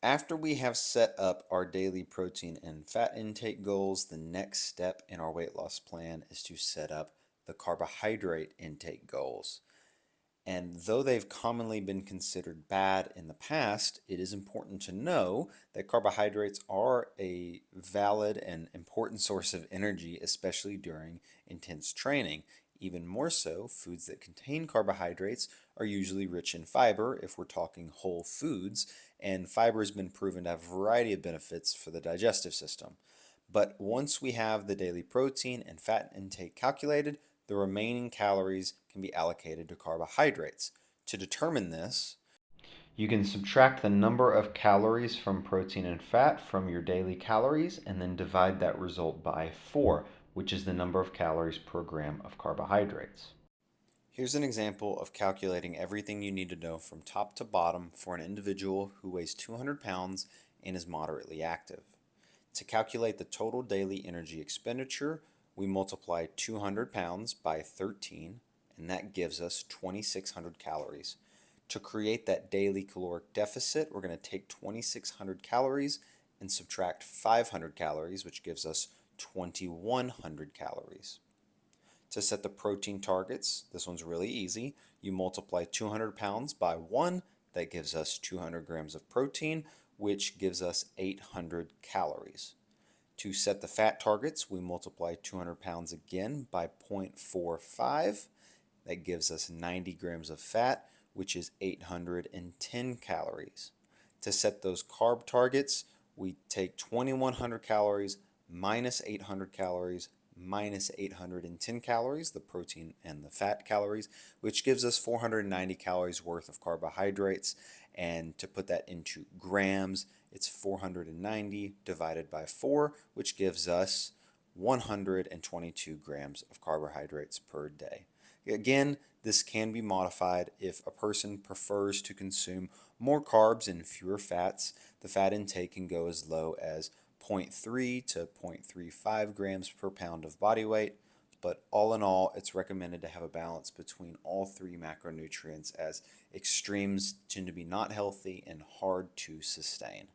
After we have set up our daily protein and fat intake goals, the next step in our weight loss plan is to set up the carbohydrate intake goals. And though they've commonly been considered bad in the past, it is important to know that carbohydrates are a valid and important source of energy, especially during intense training. Even more so, foods that contain carbohydrates are usually rich in fiber if we're talking whole foods, and fiber has been proven to have a variety of benefits for the digestive system. But once we have the daily protein and fat intake calculated, the remaining calories can be allocated to carbohydrates. To determine this, you can subtract the number of calories from protein and fat from your daily calories and then divide that result by 4, which is the number of calories per gram of carbohydrates. Here's an example of calculating everything you need to know from top to bottom for an individual who weighs 200 pounds and is moderately active. To calculate the total daily energy expenditure, we multiply 200 pounds by 13, and that gives us 2,600 calories. To create that daily caloric deficit, we're going to take 2,600 calories and subtract 500 calories, which gives us 2,100 calories. To set the protein targets, this one's really easy. You multiply 200 pounds by 1, that gives us 200 grams of protein, which gives us 800 calories. To set the fat targets, we multiply 200 pounds again by 0.45. That gives us 90 grams of fat, which is 810 calories. To set those carb targets, we take 2,100 calories minus 800 calories minus 810 calories, the protein and the fat calories, which gives us 490 calories worth of carbohydrates. And to put that into grams, it's 490 divided by 4, which gives us 122 grams of carbohydrates per day. Again, this can be modified if a person prefers to consume more carbs and fewer fats. The fat intake can go as low as 0.3 to 0.35 grams per pound of body weight, but all in all, it's recommended to have a balance between all three macronutrients as extremes tend to be not healthy and hard to sustain.